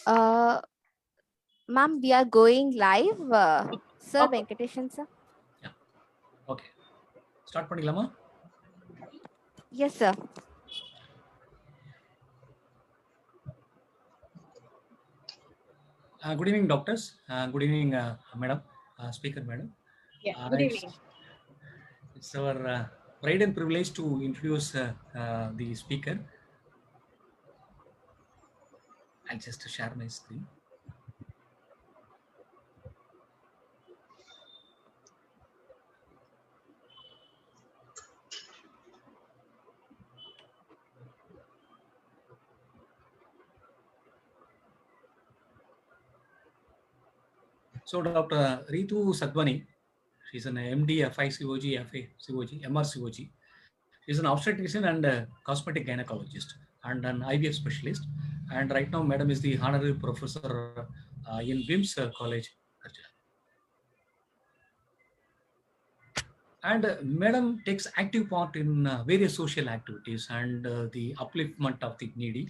Uh, Ma'am, we are going live. Sir, Okay. Venkateshan, sir. Yeah. Okay. Start பண்ணிக்கலாமா? Yes, sir. Good evening, doctors. Good evening, madam, speaker, madam. Yeah, good evening. It's our pride and privilege to introduce the speaker. I'll just share my screen. So, Dr. Ritu Sadhwani, she's an MD, FICOG, FACOG, MRCOG. She's an obstetrician and cosmetic gynecologist and an IVF specialist. And right now, madam is the honorary professor in BIMS College, Karjala. And madam takes active part in various social activities and the upliftment of the needy.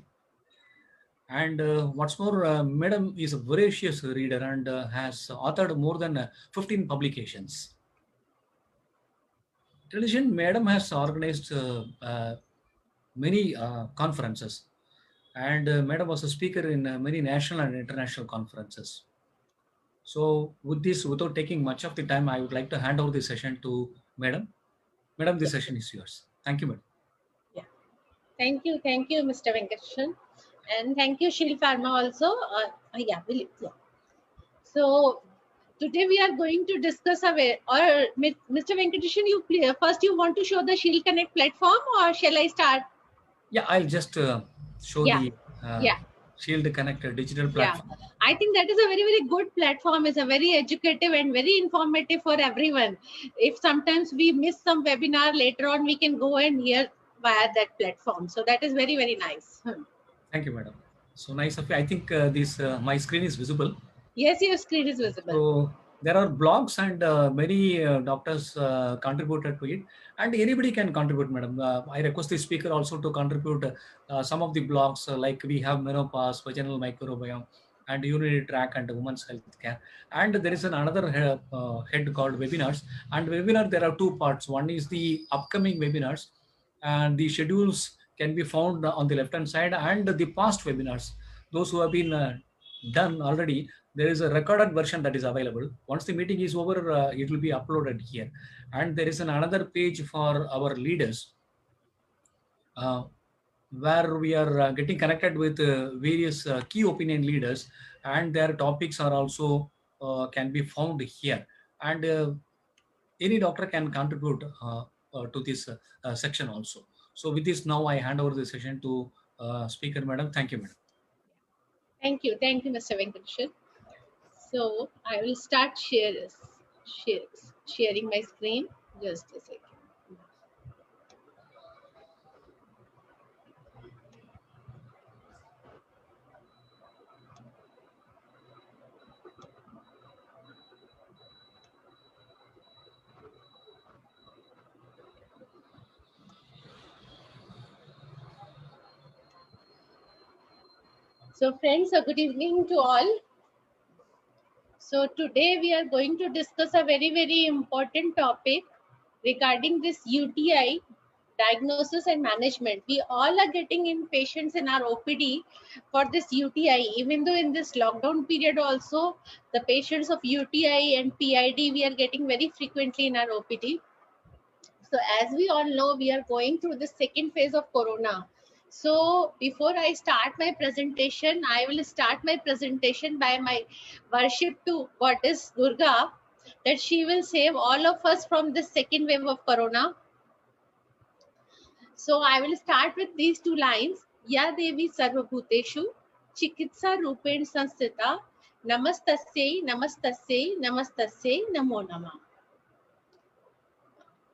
And what's more, madam is a voracious reader and has authored more than 15 publications. In addition, madam has organized many conferences, and madam was a speaker in many national and international conferences. So with this, without taking much of the time, I would like to hand over the session to madam. Madam, this session is yours. Thank you, madam. Yeah, thank you, Mr. Venkateshan, and thank you, Shield Pharma also. Yeah. So today we are going to discuss Mr. Venkateshan, first you want to show the Shield Connect platform, or shall I start? Yeah, I'll just show the Shield Connect digital platform. Yeah, I think that is a very, very good platform. It's a very educative and very informative for everyone. If sometimes we miss some webinar later on, we can go and hear via that platform. So that is very, very nice. Thank you, madam. So nice of you. I think my screen is visible. Yes, your screen is visible. So there are blogs and many doctors contributed to it, and anybody can contribute, madam. I request the speaker also to contribute some of the blogs, like we have menopause, vaginal microbiome, and urinary tract and women's health care. And there is another head called webinars. And webinar, there are two parts. One is the upcoming webinars, and the schedules can be found on the left hand side, and the past webinars, those who have been done already. There is a recorded version that is available. Once the meeting is over, it will be uploaded here. And there is another page for our leaders, where we are getting connected with various key opinion leaders, and their topics are also can be found here. And any doctor can contribute to this section also. So with this, now I hand over the session to speaker, madam. Thank you, madam. Thank you, Mr. Venkateshan. So I will start sharing my screen. Just a second. So friends, good evening to all. So today we are going to discuss a very, very important topic regarding this UTI diagnosis and management. We all are getting in patients in our OPD for this UTI, even though in this lockdown period also, the patients of UTI and PID, we are getting very frequently in our OPD. So as we all know, we are going through the second phase of Corona. So before I start my presentation, I will start my presentation by my worship to Goddess Durga, that she will save all of us from this second wave of Corona. So I will start with these two lines. Ya Devi Sarvabhuteshu Chikitsa Rupen Sanstita Namastasye Namastasye Namastasye Namo Namah.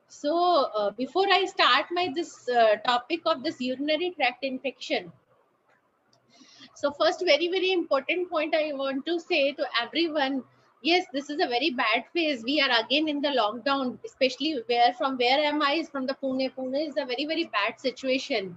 So before I start my this topic of this urinary tract infection, so first very, very important point I want to say to everyone, yes, this is a very bad phase. We are again in the lockdown, especially from where am I, is from the Pune. Pune is a very, very bad situation.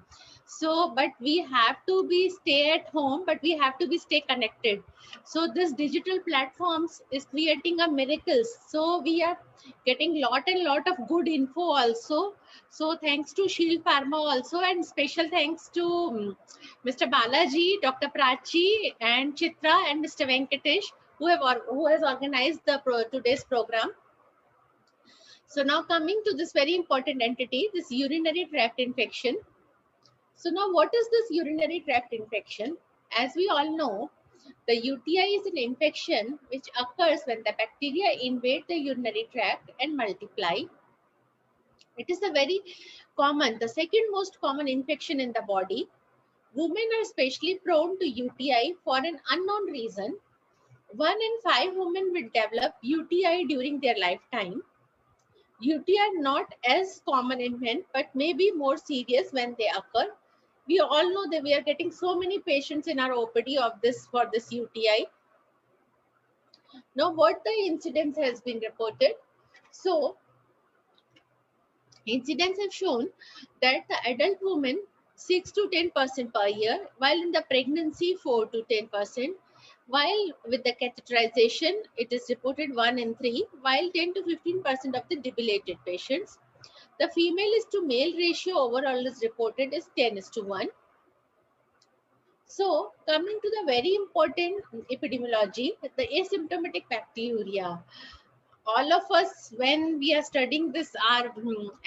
So, but we have to be stay at home, but we have to be stay connected. So this digital platforms is creating a miracles. So we are getting lot and lot of good info also. So thanks to Shield Pharma also, and special thanks to Mr. Balaji, Dr. Prachi, and Chitra, and Mr. Venkatesh, who has organized the today's program. So now coming to this very important entity, this urinary tract infection. So now what is this urinary tract infection? As we all know, the UTI is an infection which occurs when the bacteria invade the urinary tract and multiply. It is a very common, the second most common infection in the body. Women are especially prone to UTI for an unknown reason. 1 in 5 women will develop UTI during their lifetime. UTI are not as common in men, but may be more serious when they occur. We all know that we are getting so many patients in our OPD of this for this UTI. Now, what the incidence has been reported? So, incidents have shown that the adult woman 6 to 10% per year, while in the pregnancy 4 to 10%, while with the catheterization it is reported 1 in 3, while 10 to 15% of the debilitated patients. The female is to male ratio overall is reported is 10:1. So coming to the very important epidemiology, the asymptomatic bacteriuria. All of us, when we are studying this, our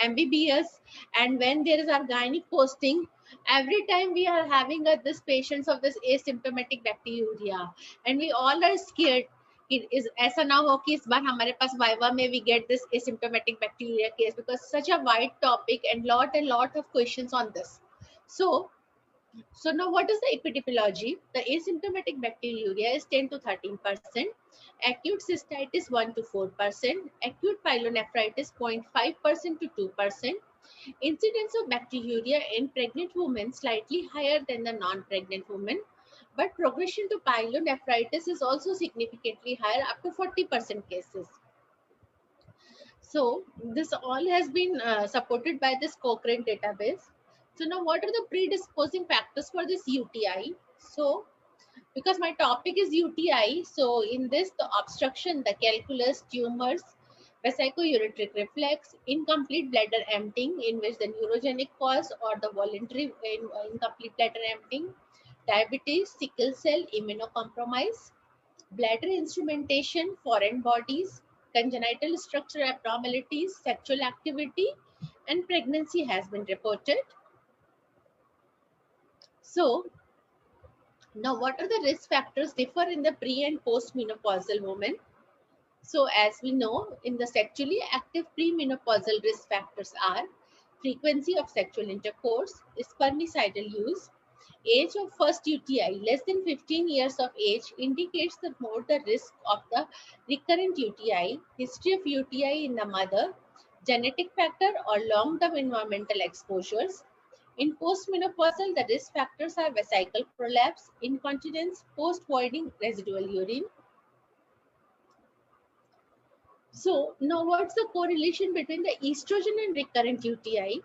MBBS, and when there is our gynae posting, every time we are having this patients of this asymptomatic bacteriuria, and we all are scared. It is ऐसा ना हो कि इस बार हमारे पास viva में we get this asymptomatic bacteria case, because such a wide topic and lot of questions on this. So now what is the epidemiology? The asymptomatic bacteriuria is 10 to 13%, acute cystitis 1 to 4%, acute pyelonephritis 0.5% to 2%. Incidence of bacteriuria in pregnant women slightly higher than the non-pregnant women, but progression to pyelonephritis is also significantly higher, up to 40% cases. So this all has been supported by this Cochrane database. So now what are the predisposing factors for this UTI? So because my topic is UTI, so in this the obstruction, the calculus, tumors, vesicoureteric reflex, incomplete bladder emptying in which the neurogenic cause or the voluntary incomplete bladder emptying, diabetes, sickle cell, immunocompromise, bladder instrumentation, foreign bodies, congenital structural abnormalities, sexual activity, and pregnancy has been reported. So now what are the risk factors differ in the pre and post menopausal women? So as we know, in the sexually active premenopausal risk factors are frequency of sexual intercourse, spermicidal use, age of first UTI less than 15 years of age indicates the more the risk of the recurrent UTI, history of UTI in the mother, genetic factor or long-term environmental exposures. In postmenopausal, the risk factors are vesical prolapse, incontinence, post-voiding residual urine. So now what's the correlation between the estrogen and recurrent UTI?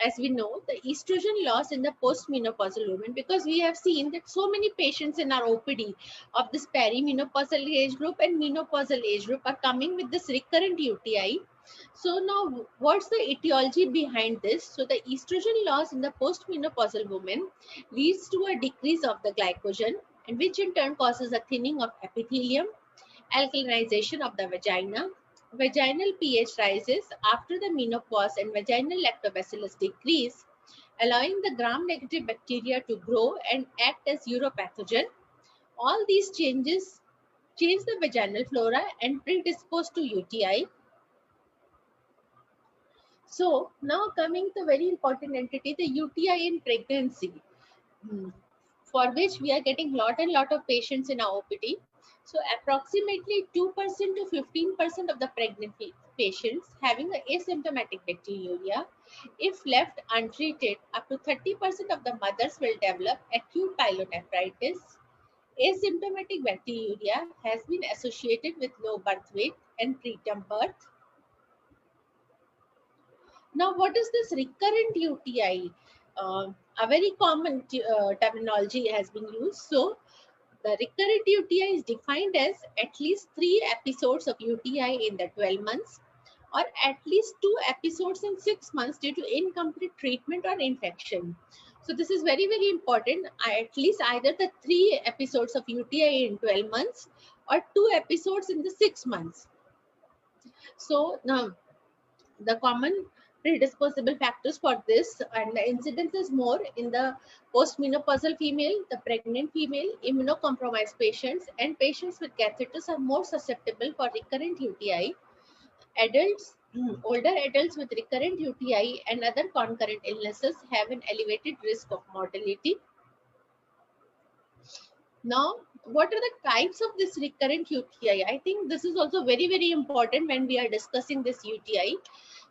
As we know, the estrogen loss in the postmenopausal women, because we have seen that so many patients in our OPD of this perimenopausal age group and menopausal age group are coming with this recurrent UTI. So now what's the etiology behind this? So the estrogen loss in the postmenopausal women leads to a decrease of the glycogen, and which in turn causes a thinning of epithelium, alkalinization of the vagina. Vaginal pH rises after the menopause and vaginal lactobacillus decrease, allowing the gram-negative bacteria to grow and act as uropathogen. All these changes change the vaginal flora and predispose to UTI. So now coming to very important entity, the UTI in pregnancy, for which we are getting lot of patients in our OPD. So approximately 2% to 15% of the pregnant patients having an asymptomatic bacteriuria. If left untreated, up to 30% of the mothers will develop acute pyelonephritis. Asymptomatic bacteriuria has been associated with low birth weight and preterm birth. Now, what is this recurrent UTI? a very common terminology has been used. So the recurrent UTI is defined as at least 3 episodes of UTI in the 12 months or at least 2 episodes in 6 months due to incomplete treatment or infection. So this is very, very important. At least either the 3 episodes of UTI in 12 months or 2 episodes in the 6 months. So now the common predisposable factors for this, and the incidence is more in the postmenopausal female, the pregnant female, immunocompromised patients, and patients with catheters are more susceptible for recurrent UTI. Adults, older adults with recurrent UTI and other concurrent illnesses have an elevated risk of mortality. Now, what are the types of this recurrent UTI? I think this is also very, very important when we are discussing this UTI.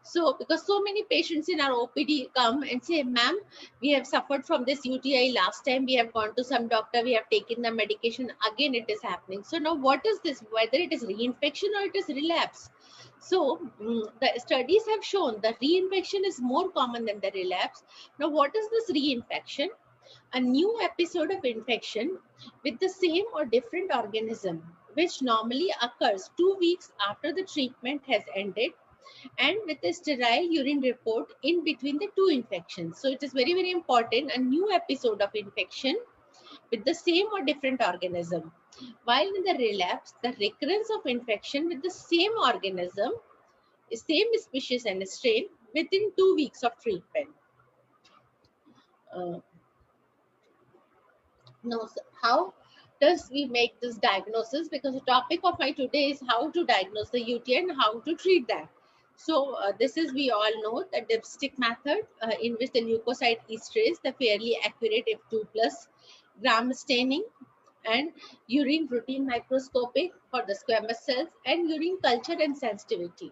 So, because so many patients in our OPD come and say, ma'am, we have suffered from this UTI last time, we have gone to some doctor, we have taken the medication, again it is happening. So now what is this? Whether it is reinfection or it is relapse? So the studies have shown that reinfection is more common than the relapse. Now, what is this reinfection? A new episode of infection with the same or different organism, which normally occurs 2 weeks after the treatment has ended and with a sterile urine report in between the 2 infections. So it is very, very important, a new episode of infection with the same or different organism. While in the relapse, the recurrence of infection with the same organism, same species and strain within 2 weeks of treatment. Now, how does we make this diagnosis? Because the topic of my today is how to diagnose the UTI and how to treat that. So this is, we all know, the dipstick method in which the leukocyte esterase, the fairly accurate F2+ gram staining, and urine routine microscopy for the squamous cells, and urine culture and sensitivity.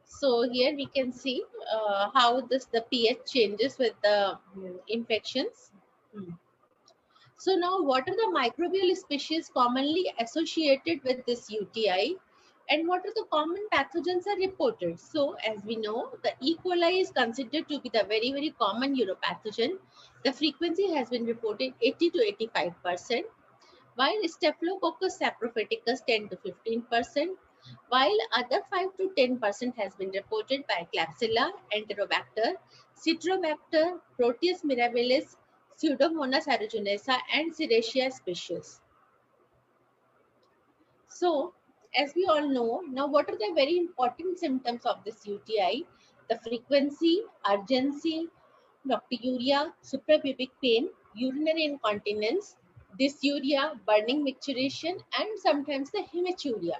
So here we can see how the pH changes with the infections. So now, what are the microbial species commonly associated with this UTI, and what are the common pathogens are reported? So as we know, the E. coli is considered to be the very, very common uropathogen. The frequency has been reported 80 to 85%, while Staphylococcus saprophyticus 10 to 15%, while other 5 to 10% has been reported by Klebsiella, Enterobacter, Citrobacter, Proteus mirabilis, Pseudomonas aeruginosa, and Serratia species. So, as we all know, now what are the very important symptoms of this UTI? The frequency, urgency, nocturia, suprapubic pain, urinary incontinence, dysuria, burning micturition, and sometimes the hematuria.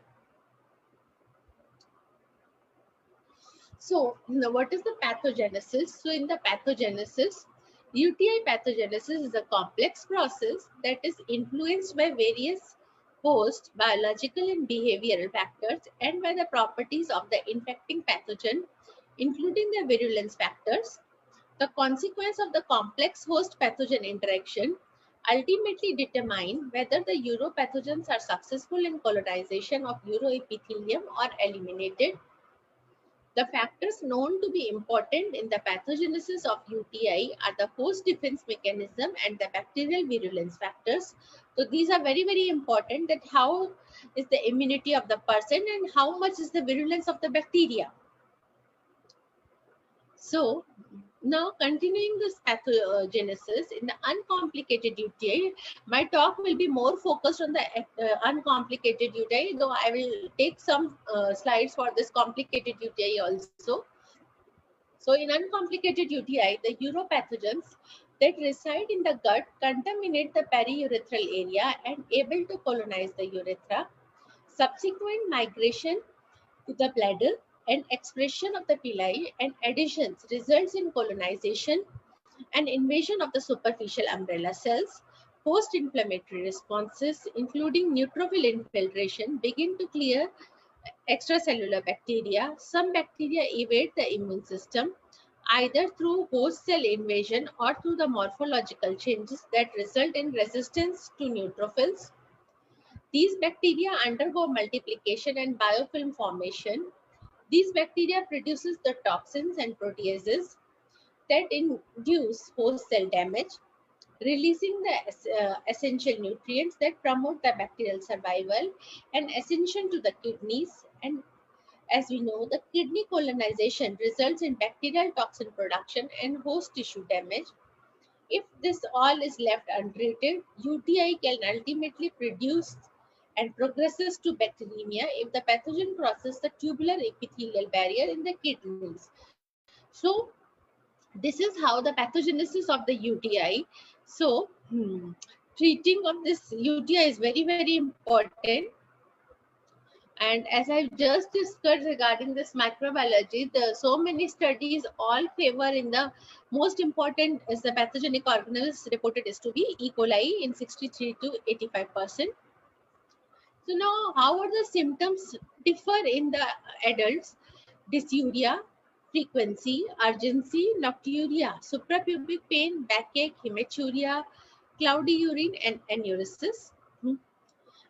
So, now what is the pathogenesis? So, in the pathogenesis, UTI pathogenesis is a complex process that is influenced by various host, biological and behavioral factors and by the properties of the infecting pathogen, including the virulence factors. The consequence of the complex host pathogen interaction ultimately determine whether the uropathogens are successful in colonization of uroepithelium or eliminated. The factors known to be important in the pathogenesis of UTI are the host defense mechanism and the bacterial virulence factors. So these are very, very important, that how is the immunity of the person and how much is the virulence of the bacteria. So now continuing this pathogenesis in the uncomplicated UTI, my talk will be more focused on the uncomplicated UTI, though I will take some slides for this complicated UTI also. So in uncomplicated UTI, the uropathogens that reside in the gut contaminate the periurethral area and able to colonize the urethra. Subsequent migration to the bladder and expression of the villi and adhesions results in colonization and invasion of the superficial umbrella cells. Post-inflammatory responses, including neutrophil infiltration, begin to clear extracellular bacteria. Some bacteria evade the immune system, either through host cell invasion or through the morphological changes that result in resistance to neutrophils. These bacteria undergo multiplication and biofilm formation. These bacteria produces the toxins and proteases that induce host cell damage, releasing the essential nutrients that promote the bacterial survival and ascension to the kidneys. And as we know, the kidney colonization results in bacterial toxin production and host tissue damage. If this all is left untreated, UTI can ultimately produce and progresses to bacteremia if the pathogen crosses the tubular epithelial barrier in the kidneys. So this is how the pathogenesis of the UTI. So treating of this UTI is very, very important. And as I just discussed regarding this microbiology, so many studies all favor in the most important is the pathogenic organisms reported is to be E. coli in 63 to 85%. So now, how are the symptoms differ in the adults? Dysuria, frequency, urgency, nocturia, suprapubic pain, backache, hematuria, cloudy urine, and enuresis.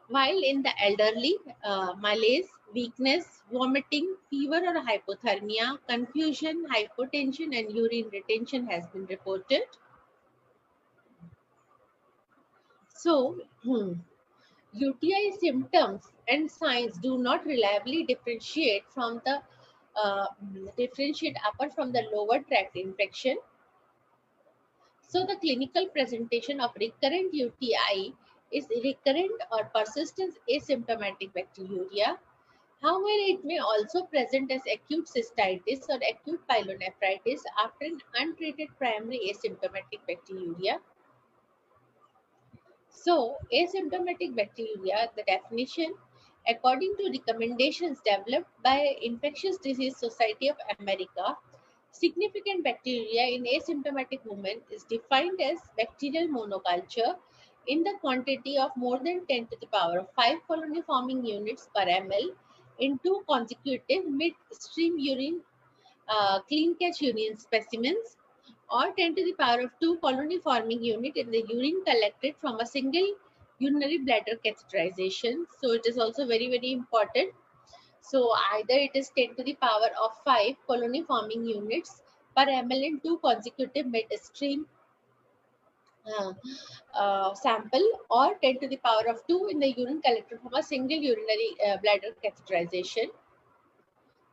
While in the elderly, malaise, weakness, vomiting, fever or hypothermia, confusion, hypotension, and urine retention has been reported. So, UTI symptoms and signs do not reliably differentiate from the upper from the lower tract infection. So the clinical presentation of recurrent UTI is recurrent or persistent asymptomatic bacteriuria. However, it may also present as acute cystitis or acute pyelonephritis after an untreated primary asymptomatic bacteriuria. So, asymptomatic bacteriuria, the definition, according to recommendations developed by Infectious Disease Society of America, significant bacteria in asymptomatic women is defined as bacterial monoculture in the quantity of more than 10 to the power of 5 colony forming units per ml in 2 consecutive mid-stream urine clean catch urine specimens, or 10 to the power of 2 colony forming unit in the urine collected from a single urinary bladder catheterization. So it is also very, very important. So either it is 10 to the power of 5 colony forming units per ml in 2 consecutive midstream sample, or 10 to the power of 2 in the urine collected from a single urinary bladder catheterization.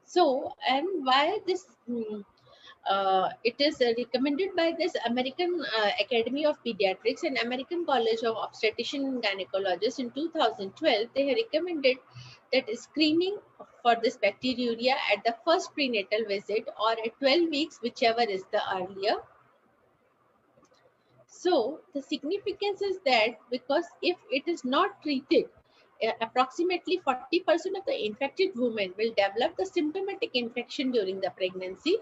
So, and why this it is recommended by this American Academy of Pediatrics and American College of Obstetrician and Gynecologists in 2012. They have recommended that screening for this bacteriuria at the first prenatal visit or at 12 weeks, whichever is the earlier. So the significance is that because if it is not treated, approximately 40% of the infected women will develop the symptomatic infection during the pregnancy.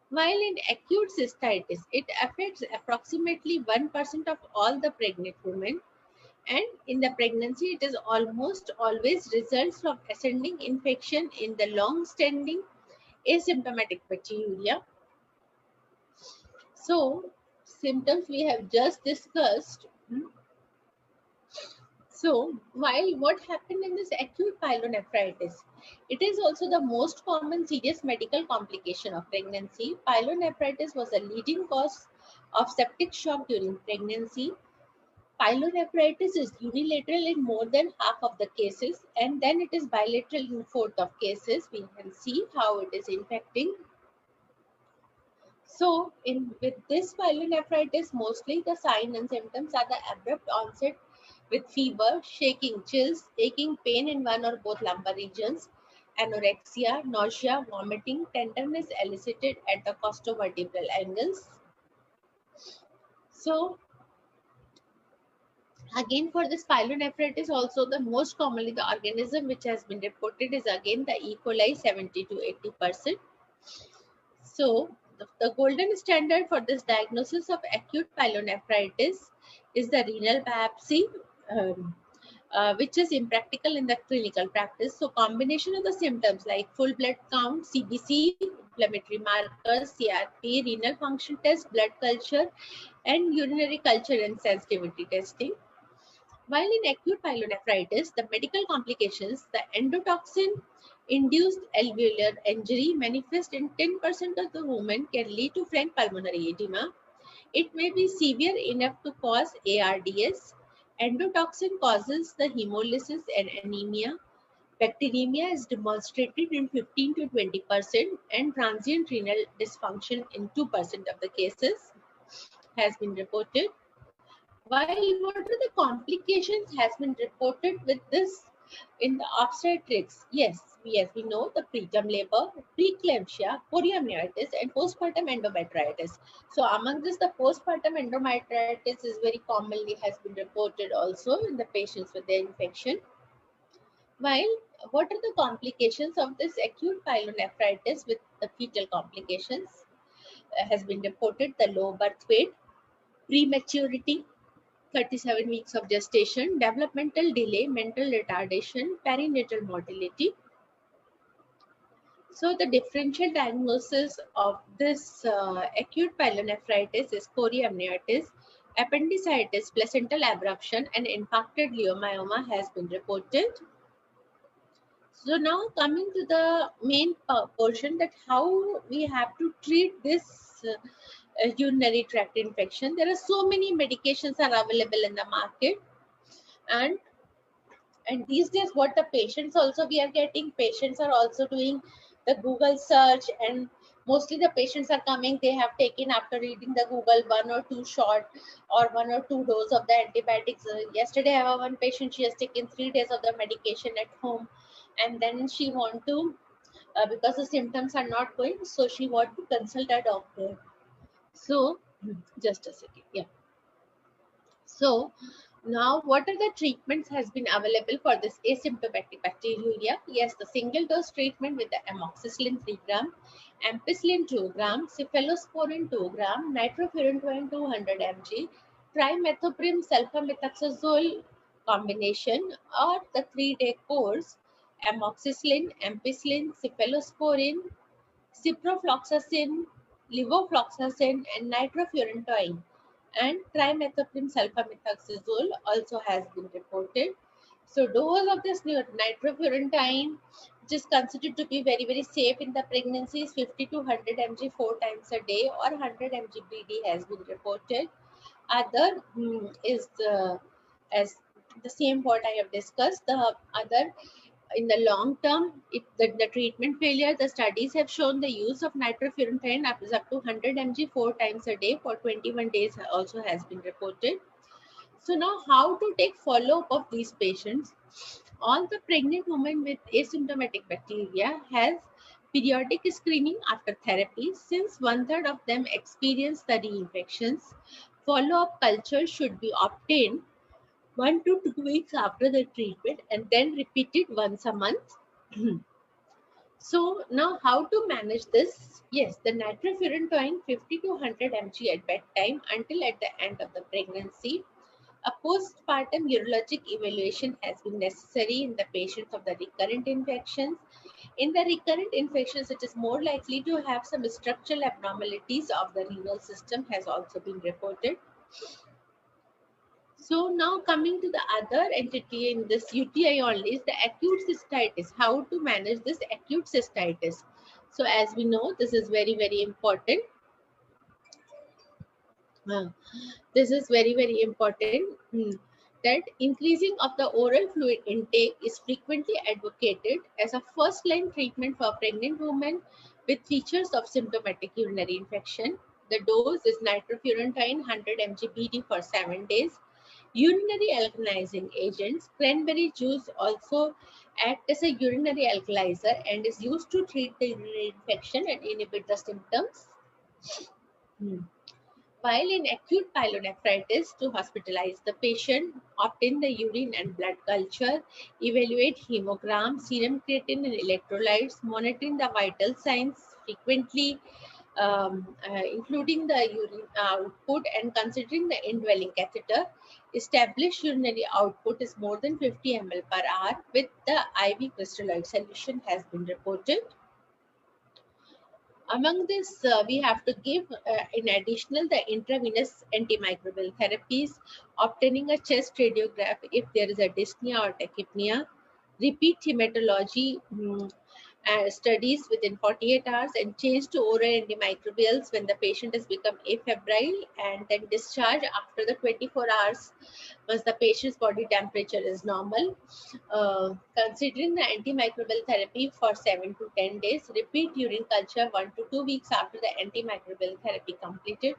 While in acute cystitis, it affects approximately 1% of all the pregnant women, and in the pregnancy, it is almost always results from ascending infection in the long-standing asymptomatic bacteriuria. So, symptoms we have just discussed. So, while what happened in this acute pyelonephritis, it is also the most common serious medical complication of pregnancy. Pyelonephritis was a leading cause of septic shock during pregnancy. Pyelonephritis is unilateral in more than half of the cases, and then it is bilateral in 1/4 of cases. We can see how it is infecting. So, with this pyelonephritis, mostly the signs and symptoms are the abrupt onset with fever, shaking, chills, aching, pain in one or both lumbar regions, anorexia, nausea, vomiting, tenderness elicited at the costovertebral angles. So, again, for this pyelonephritis, also the most commonly the organism which has been reported is again the E. coli, 70 to 80%. So, the golden standard for this diagnosis of acute pyelonephritis is the renal biopsy, which is impractical in the clinical practice. So, combination of the symptoms like full blood count, CBC, inflammatory markers, CRP, renal function test, blood culture, and urinary culture and sensitivity testing. While in acute pyelonephritis, the medical complications, the endotoxin Induced alveolar injury manifests in 10% of the women, can lead to frank pulmonary edema. It may be severe enough to cause ARDS. Endotoxin causes the hemolysis and anemia. Bacteremia is demonstrated in 15 to 20%, and transient renal dysfunction in 2% of the cases has been reported. While what are the complications has been reported with this in the obstetrics? Yes, we know the preterm labor, preeclampsia, chorioamnionitis, and postpartum endometritis. So among this, the postpartum endometritis is very commonly has been reported also in the patients with the infection. While what are the complications of this acute pyelonephritis with the fetal complications? Has been reported the low birth weight, prematurity, 37 weeks of gestation, developmental delay, mental retardation, perinatal mortality. So the differential diagnosis of this acute pyelonephritis is chorioamnionitis, appendicitis, placental abruption, and infarcted leiomyoma has been reported. So now coming to the main portion, that how we have to treat this urinary tract infection. There are so many medications are available in the market, and these days what the patients also we are getting, patients are also doing the Google search, and mostly the patients are coming, they have taken after reading the Google 1 or 2 shot or 1 or 2 dose of the antibiotics. Yesterday I have one patient, she has taken 3 days of the medication at home, and then she want to because the symptoms are not going, so she want to consult a doctor. So just a second, yeah. So now what are the treatments has been available for this asymptomatic bacteriuria? Yes, the single dose treatment with the amoxicillin 3 gram, ampicillin 2 gram, cephalosporin 2 gram, nitrofurantoin 200 mg, trimethoprim sulfamethoxazole combination, or the 3-day course, amoxicillin, ampicillin, cephalosporin, ciprofloxacin, levofloxacin, and nitrofurantoin and trimethoprim sulfamethoxazole also has been reported. So dose of this nitrofurantoin, which is considered to be very, very safe in the pregnancy, is 50 to 100 mg 4 times a day, or 100 mg BD has been reported. Other is as the same what I have discussed. The other, in the long term, if the treatment failure, the studies have shown the use of nitrofurantoin up to 100 mg 4 times a day for 21 days also has been reported. So now how to take follow-up of these patients? All the pregnant women with asymptomatic bacteria has periodic screening after therapy, since 1/3 of them experience the reinfections. Follow-up culture should be obtained 1 to 2 weeks after the treatment and then repeated once a month. So now how to manage this? Yes, the nitrofurantoin 50 to 100 mg at bedtime until at the end of the pregnancy. A postpartum urologic evaluation has been necessary in the patients of the recurrent infections. In the recurrent infections, it is more likely to have some structural abnormalities of the renal system has also been reported. So now coming to the other entity in this UTI only is the acute cystitis. How to manage this acute cystitis? So as we know, this is very, very important. This is very, very important that increasing of the oral fluid intake is frequently advocated as a first-line treatment for pregnant women with features of symptomatic urinary infection. The dose is nitrofurantoin 100 mg BD for 7 days. Urinary alkalizing agents, cranberry juice also act as a urinary alkalizer and is used to treat the urinary infection and inhibit the symptoms. While in acute pyelonephritis, to hospitalize the patient, obtain the urine and blood culture, evaluate hemogram, serum creatinine and electrolytes, monitoring the vital signs frequently, including the urine output and considering the indwelling catheter. Established urinary output is more than 50 ml per hour with the IV crystalloid solution has been reported. Among this, we have to give in additional the intravenous antimicrobial therapies, obtaining a chest radiograph if there is a dyspnea or tachypnea, repeat hematology studies within 48 hours and change to oral antimicrobials when the patient has become afebrile, and then discharge after the 24 hours once the patient's body temperature is normal. Considering the antimicrobial therapy for 7 to 10 days, repeat during culture 1 to 2 weeks after the antimicrobial therapy completed.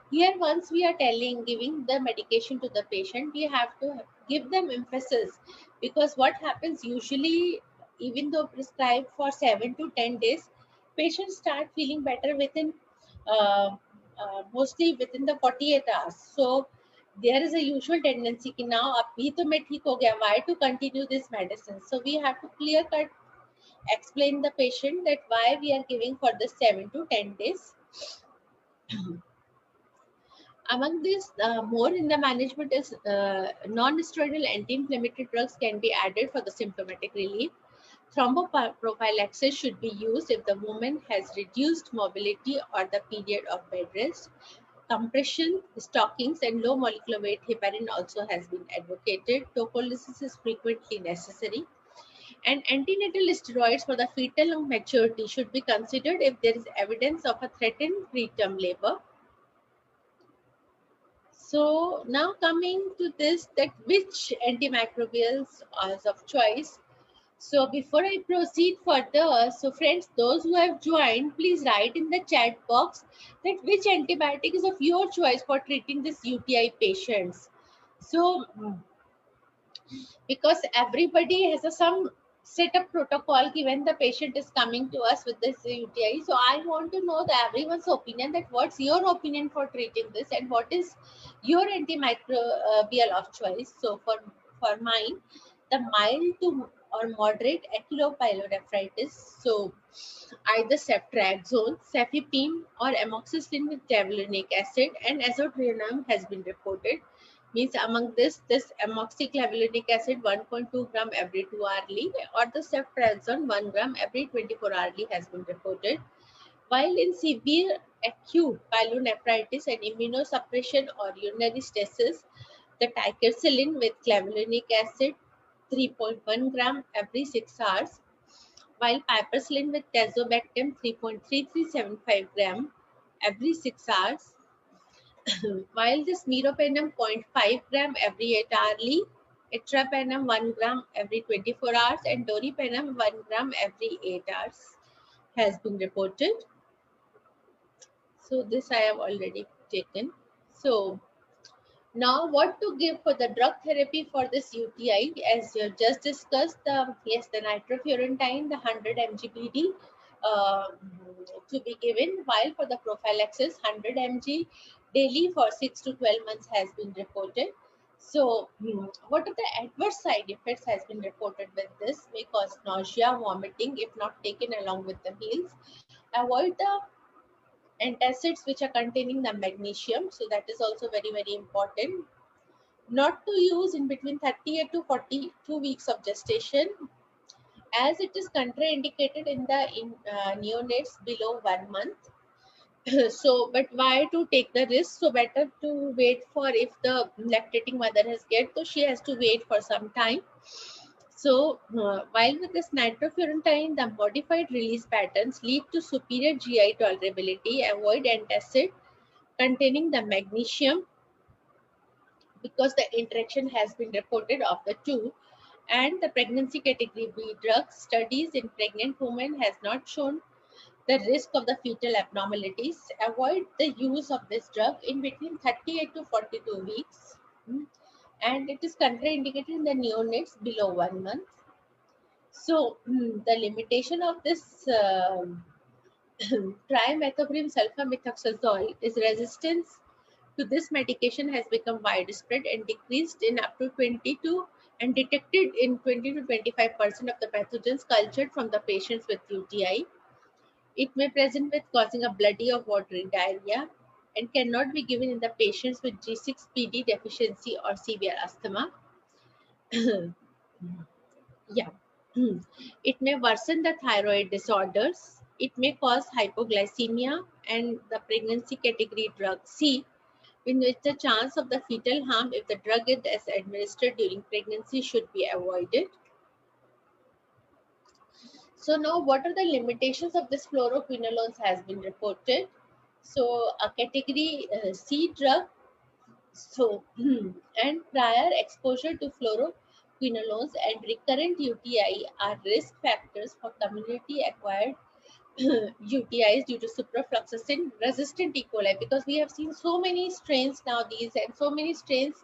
Here, once we are giving the medication to the patient, we have to give them emphasis, because what happens usually, even though prescribed for 7 to 10 days, patients start feeling better within mostly within the 48 hours. So there is a usual tendency कि now अभी तो मैं ठीक हो गया, why to continue this medicine? So we have to clear cut explain the patient that why we are giving for the 7 to 10 days. Among these, more in the management is non-steroidal anti-inflammatory drugs can be added for the symptomatic relief. Thromboprophylaxis should be used if the woman has reduced mobility or the period of bed rest. Compression, stockings, and low molecular weight heparin also has been advocated. Tocolysis is frequently necessary. And antenatal steroids for the fetal maturity should be considered if there is evidence of a threatened preterm labor. So now coming to this, that which antimicrobials are of choice. So before I proceed further, so friends, those who have joined, please write in the chat box that which antibiotic is of your choice for treating this UTI patients. So because everybody has some set up protocol when the patient is coming to us with this UTI. So I want to know everyone's opinion, that what's your opinion for treating this and what is your antimicrobial of choice. So for mine, the mild to or moderate achillopylonephritis, so either ceftriaxone, cefepime, or amoxicillin with clavulanic acid and azotriazolam has been reported. Means among this amoxiclavulanic acid 1.2 gram every 2 hourly, or the ceftriaxone 1 gram every 24 hourly has been reported. While in severe acute pyelonephritis and immunosuppression or urinary stasis, the ticarcillin with clavulanic acid 3.1 gram every 6 hours, while piperacillin with tazobactam 3.3375 gram every 6 hours, while this meropenem 0.5 gram every 8 hourly, atrapenem 1 gram every 24 hours, and doripenem 1 gram every 8 hours has been reported. So this I have already taken. So now what to give for the drug therapy for this UTI, as you have just discussed, the nitrofurantoin, the 100 mg BD to be given, while for the prophylaxis 100 mg daily for 6 to 12 months has been reported. So what are the adverse side effects has been reported with this? May cause nausea, vomiting if not taken along with the meals. Avoid the antacids which are containing the magnesium, so that is also very important. Not to use in between 38 to 42 weeks of gestation, as it is contraindicated in the neonates below 1 month. So but why to take the risk? So better to wait for, if the lactating mother has get, so she has to wait for some time. So while with this nitrofurantoin, the modified release patterns lead to superior GI tolerability. Avoid antacid containing the magnesium, because the interaction has been reported of the two. And the pregnancy category B drugs studies in pregnant women has not shown the risk of the fetal abnormalities. Avoid the use of this drug in between 38 to 42 weeks. And it is contraindicated in the neonates below 1 month. So the limitation of this trimethoprim sulfamethoxazole is resistance to this medication has become widespread and decreased in up to 22 and detected in 20 to 25% of the pathogens cultured from the patients with UTI. It may present with causing a bloody or watery diarrhea and cannot be given in the patients with G6PD deficiency or severe asthma. Yeah. It may worsen the thyroid disorders. It may cause hypoglycemia, and the pregnancy category drug C, in which the chance of the fetal harm if the drug is administered during pregnancy should be avoided. So now, what are the limitations of this fluoroquinolones has been reported. So a category C drug. So and prior exposure to fluoroquinolones and recurrent UTI are risk factors for community acquired UTIs due to ciprofloxacin resistant E. coli, because we have seen so many strains nowadays, and so many strains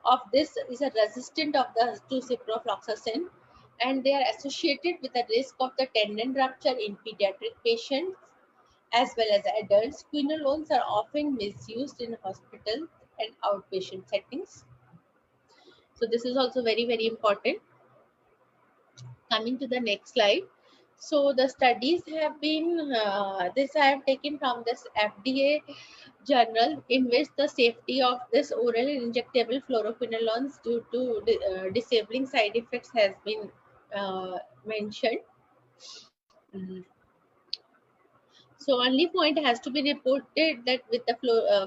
of this is a resistant of the to ciprofloxacin, and they are associated with the risk of the tendon rupture in pediatric patients as well as adults. Quinolones are often misused in hospital and outpatient settings. So this is also very, very important. Coming to the next slide. So the studies have been, this I have taken from this FDA journal, in which the safety of this oral and injectable fluoroquinolones due to disabling side effects has been mentioned. Mhm. So only point has to be reported that with the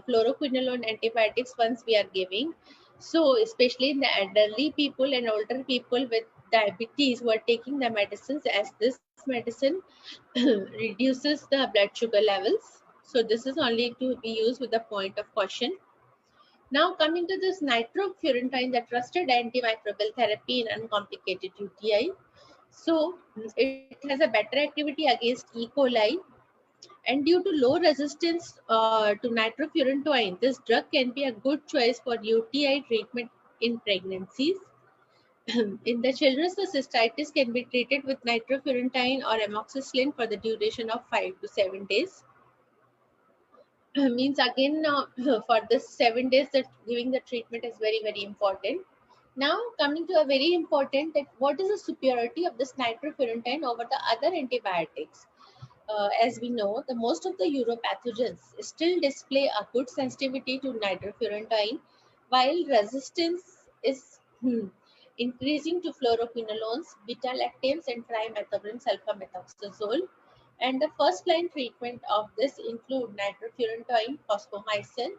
fluoroquinolone antibiotics once we are giving. So especially in the elderly people and older people with diabetes who are taking the medicines, as this medicine reduces the blood sugar levels. So this is only to be used with the point of caution. Now coming to this nitrofurantine, the trusted antimicrobial therapy in uncomplicated UTI. So it has a better activity against E. coli, and due to low resistance to nitrofurantoin, this drug can be a good choice for UTI treatment in pregnancies. In the children, the cystitis can be treated with nitrofurantine or amoxicillin for the duration of 5 to 7 days. Means again, for this 7 days, that giving the treatment is very, very important. Now coming to a very important, that what is the superiority of this nitrofurantine over the other antibiotics? As we know, the most of the uropathogens still display a good sensitivity to nitrofurantine, while resistance is increasing to fluoroquinolones, beta-lactams, and trimethoprim sulfamethoxazole. And the first line treatment of this include nitrofurantine, fosfomycin,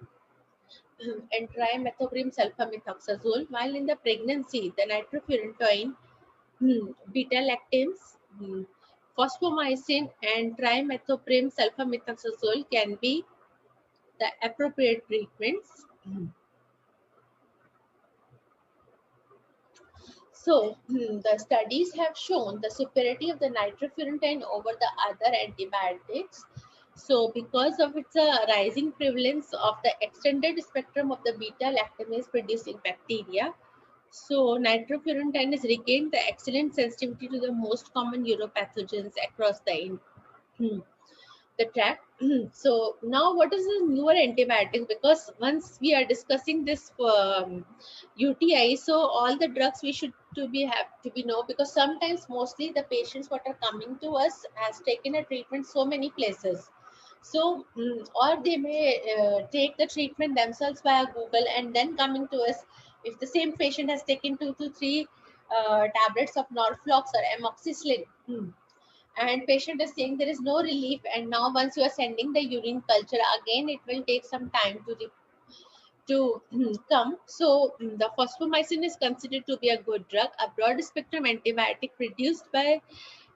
and trimethoprim sulfamethoxazole. While in the pregnancy, the nitrofurantine, beta-lactams, fosfomycin, and trimethoprim sulfamethoxazole can be the appropriate treatments. So the studies have shown the superiority of the nitrofurantine over the other antibiotics. So because of its rising prevalence of the extended spectrum of the beta-lactamase producing bacteria, so nitrofurantine has regained the excellent sensitivity to the most common uropathogens across the tract. So now what is the newer antibiotic? Because once we are discussing this UTI, so all the drugs we should have to be know, because sometimes mostly the patients what are coming to us has taken a treatment so many places. So or they may take the treatment themselves via Google, and then coming to us, if the same patient has taken 2 to 3 tablets of Norflox or amoxicillin, and patient is saying there is no relief, and now once you are sending the urine culture again, it will take some time to come. So the fosfomycin is considered to be a good drug, a broad spectrum antibiotic produced by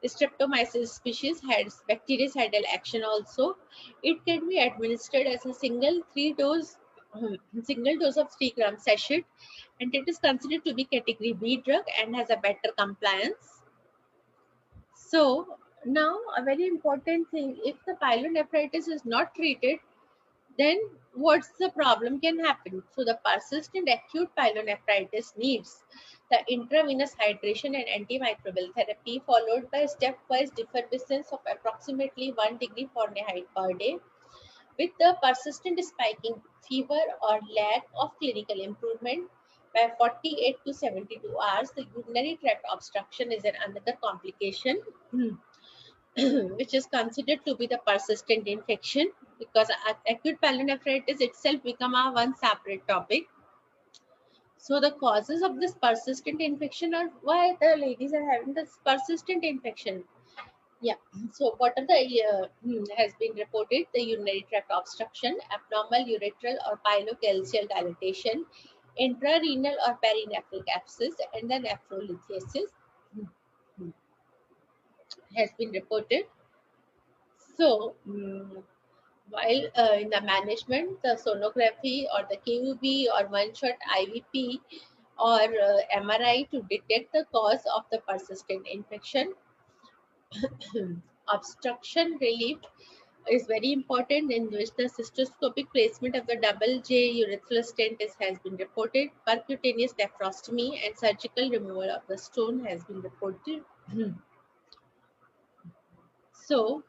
Streptomyces species, has bactericidal action also. It can be administered as a single dose of 3 gram sachet, and it is considered to be category B drug and has a better compliance. So now a very important thing, if the pyelonephritis is not treated, then what's the problem can happen? So the persistent acute pyelonephritis needs the intravenous hydration and antimicrobial therapy, followed by stepwise defervescence of approximately 1 degree Fahrenheit per day. With the persistent spiking fever or lack of clinical improvement, by 48 to 72 hours, the urinary tract obstruction is another complication. Which is considered to be the persistent infection, because acute pyelonephritis itself become a one separate topic. So the causes of this persistent infection, or why the ladies are having this persistent infection? Yeah. So what are the has been reported? The urinary tract obstruction, abnormal urethral or pilocalcial dilatation, intrarenal or perinephric abscess, and then nephrolithiasis. has been reported. So, while in the management, the sonography or the KUB or one-shot IVP or MRI to detect the cause of the persistent infection. Obstruction relief is very important, in which the cystoscopic placement of the double J urethral stent has been reported. Percutaneous nephrostomy and surgical removal of the stone has been reported. So,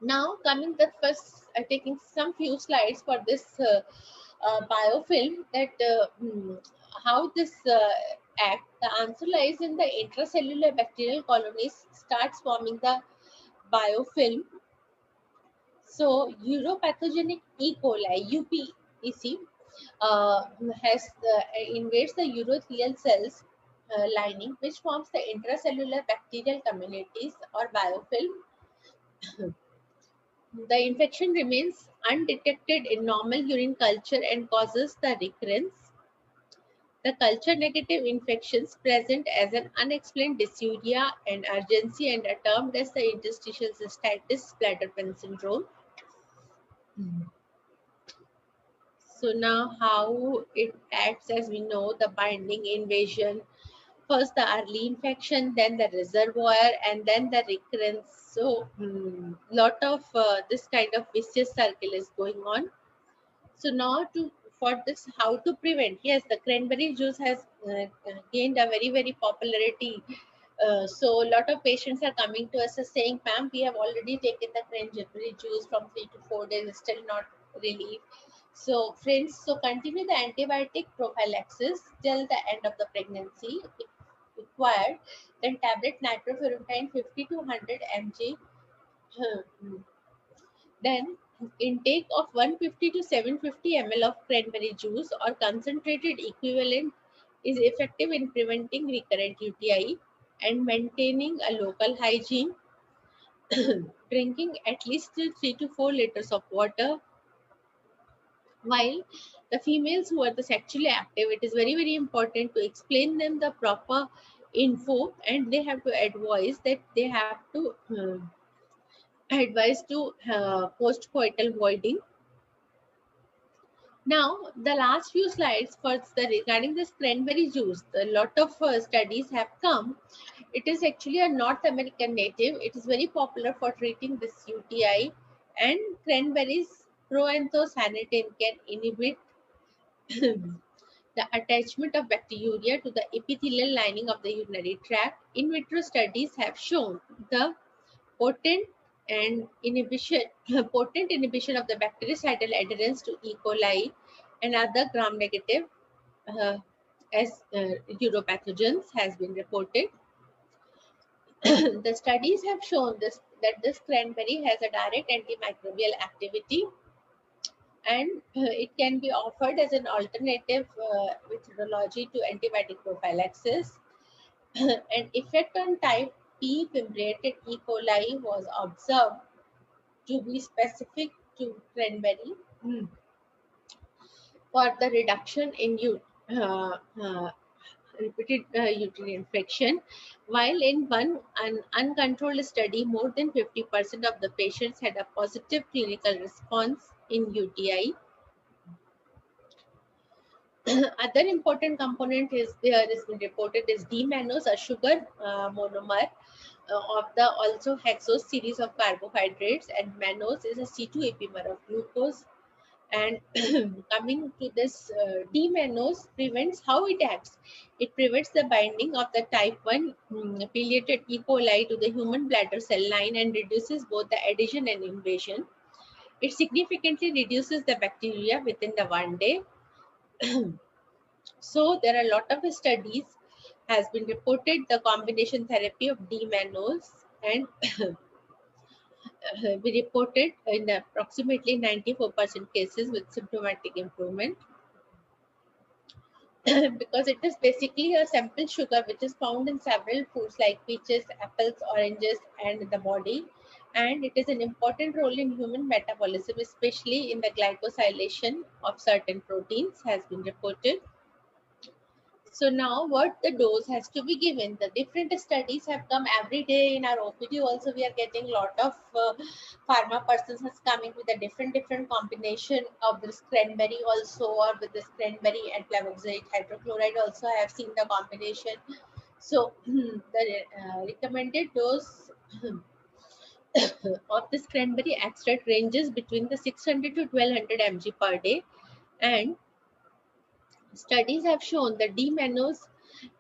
now coming the first, taking some few slides for this biofilm, that how this act, the answer lies in the intracellular bacterial colonies starts forming the biofilm. So uropathogenic E. coli (UPEC) has invades the urothelial cells lining, which forms the intracellular bacterial communities or biofilm. The infection remains undetected in normal urine culture and causes the recurrence. The culture negative infections present as an unexplained dysuria and urgency and are termed as the interstitial cystitis bladder-pen syndrome. So now how it acts, as we know, the binding invasion, first the early infection, then the reservoir, and then the recurrence. So lot of this kind of vicious circle is going on. So now for this, how to prevent? Yes, the cranberry juice has gained a very popularity. So a lot of patients are coming to us as saying, "Ma'am, we have already taken the cranberry juice from 3 to 4 days, still not relief." So friends, so continue the antibiotic prophylaxis till the end of the pregnancy if required. Then tablet nitrofurantoin 50 to 100 mg. Then intake of 150 to 750 ml of cranberry juice or concentrated equivalent is effective in preventing recurrent UTI and maintaining a local hygiene. Drinking at least 3 to 4 liters of water. While the females who are the sexually active, it is very important to explain them the proper info, and they have to advise that they have to advise to postcoital voiding. Now, the last few slides for regarding this cranberry juice, a lot of studies have come. It is actually a North American native. It is very popular for treating this UTI, and cranberries proanthocyanidin can inhibit the attachment of bacteria to the epithelial lining of the urinary tract. In vitro studies have shown the potent inhibition of the bactericidal adherence to E. coli and other gram-negative as uropathogens has been reported. The studies have shown that this cranberry has a direct antimicrobial activity, and it can be offered as an alternative with serology to antibiotic prophylaxis. An effect on type P fimbriated E. coli was observed to be specific to cranberry for the reduction in repeated urinary infection, while in an uncontrolled study, more than 50% of the patients had a positive clinical response in UTI. Other important component is been reported is D-mannose, a sugar monomer of the also hexose series of carbohydrates, and mannose is a C2 epimer of glucose. And coming to this D-mannose prevents, how it acts. It prevents the binding of the type 1 pileated E. coli to the human bladder cell line and reduces both the adhesion and invasion. It significantly reduces the bacteria within the 1 day. So there are a lot of studies has been reported the combination therapy of D-mannose, and we reported in approximately 94% cases with symptomatic improvement. Because it is basically a simple sugar which is found in several foods like peaches, apples, oranges, and the body, and it is an important role in human metabolism, especially in the glycosylation of certain proteins has been reported. So now what the dose has to be given. The different studies have come every day in our OPD. Also, we are getting lot of pharma persons has coming with a different combination of this cranberry also, or with this cranberry and flavoxate hydrochloride also. I have seen the combination. So the recommended dose of this cranberry extract ranges between the 600 to 1200 mg per day, and studies have shown that D-mannose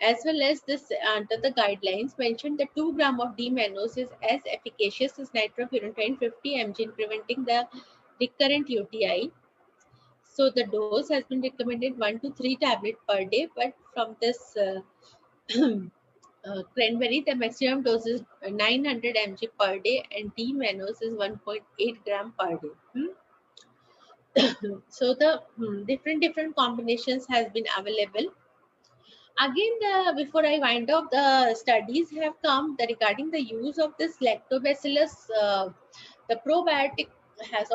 as well as this under the guidelines mentioned that 2 gram of D-mannose is as efficacious as nitrofurantoin 50 mg in preventing the recurrent UTI. So the dose has been recommended 1 to 3 tablets per day, but from this cranberry, the maximum dose is 900 mg per day, and D-mannose is 1.8 gram per day. So the different combinations has been available. Again, before I wind up, the studies have come regarding the use of this lactobacillus. The probiotic has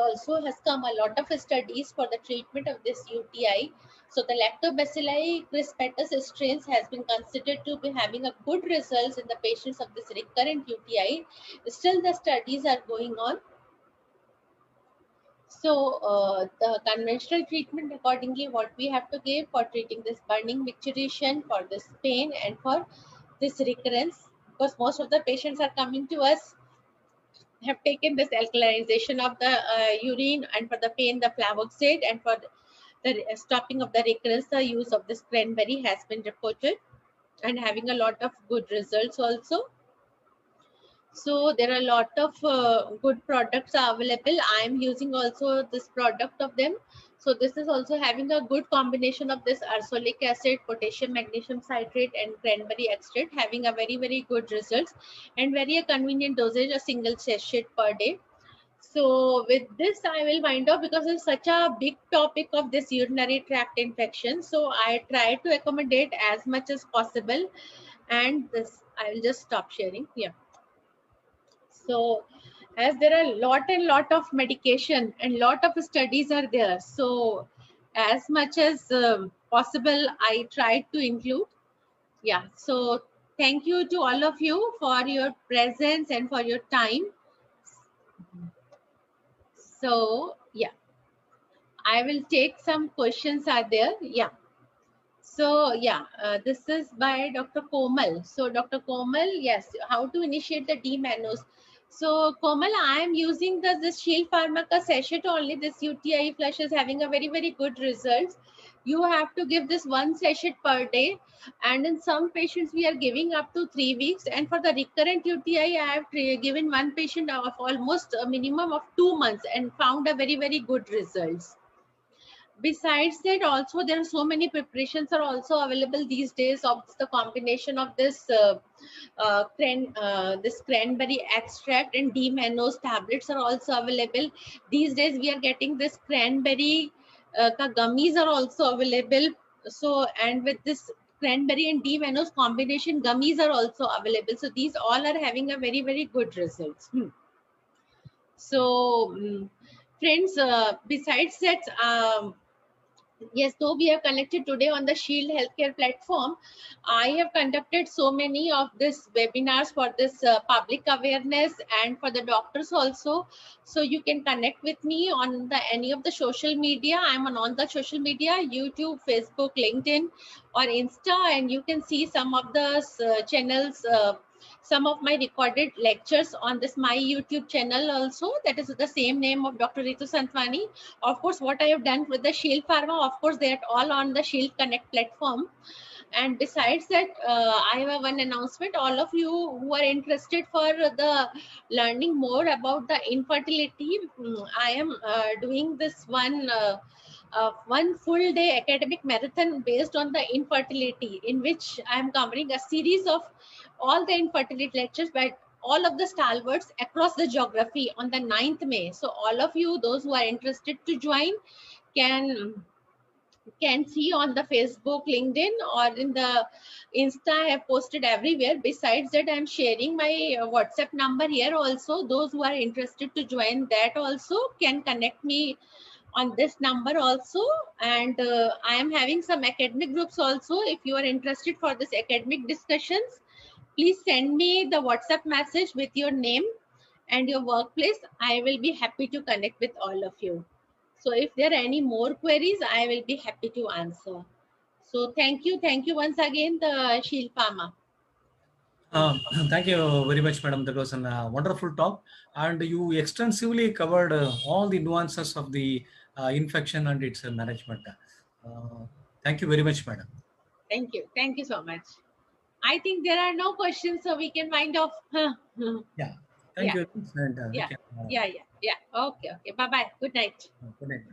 come a lot of studies for the treatment of this UTI. So the lactobacilli crispatus strains has been considered to be having a good results in the patients of this recurrent UTI. Still, the studies are going on. So the conventional treatment accordingly what we have to give for treating this burning micturition, for this pain, and for this recurrence, because most of the patients are coming to us have taken this alkalization of the urine, and for the pain the flavoxate, and for the stopping of the recurrence the use of this cranberry has been reported and having a lot of good results also. So there are a lot of good products available. I am using also this product of them. So this is also having a good combination of this ursolic acid, potassium magnesium citrate, and cranberry extract, having a very good results and very convenient dosage, a single sachet per day. So with this I will wind up, because it's such a big topic of this urinary tract infection. So I try to accommodate as much as possible, and this I will just stop sharing. Yeah. So as there are lot of medication and lot of studies are there, so as much as possible I try to include. Yeah, so thank you to all of you for your presence and for your time. So yeah, I will take some questions are there. Yeah. So yeah, this is by Dr. Komal. So Dr. Komal, yes, how to initiate the D-mannose. So Komal, I am using this Shield Pharmaca sachet only. This UTI flush is having a very good results. You have to give this 1 sachet per day, and in some patients we are giving up to 3 weeks. And for the recurrent UTI, I have given one patient of almost a minimum of 2 months and found a very good results. Besides that, also there are so many preparations are also available these days of the combination of this this cranberry extract and D-mannose tablets are also available these days. We are getting this cranberry gummies are also available. So, and with this cranberry and D-mannose combination gummies are also available. So these all are having a very good results. So friends, besides that, yes, though we are connected today on the Shield Healthcare platform, I have conducted so many of these webinars for this public awareness and for the doctors also. So you can connect with me on any of the social media. I'm on the social media, YouTube, Facebook, LinkedIn, or Insta, and you can see some of the channels, some of my recorded lectures on this my YouTube channel also. That is the same name of Dr. Ritu Santwani. Of course, what I have done with the Shield Pharma, of course, they are all on the Shield Connect platform. And besides that, I have one announcement. All of you who are interested for the learning more about the infertility, I am doing this one full day academic marathon based on the infertility, in which I am covering a series of all the infertility lectures by all of the stalwarts across the geography on the 9th May. So all of you, those who are interested to join, can see on the Facebook, LinkedIn, or in the Insta. I have posted everywhere. Besides that, I am sharing my WhatsApp number here also. Those who are interested to join that also can connect me on this number also, and I am having some academic groups also. If you are interested for this academic discussions, please send me the WhatsApp message with your name and your workplace. I will be happy to connect with all of you. So if there are any more queries, I will be happy to answer. So thank you once again, the Shilpama. Thank you very much, madam. That was a wonderful talk, and you extensively covered all the nuances of the infection and its management. Thank you very much, madam. Thank you so much. I think there are no questions, so we can wind off. Yeah, thank Yeah. you. And, we Yeah. can, Okay. Bye bye. Good night. good night.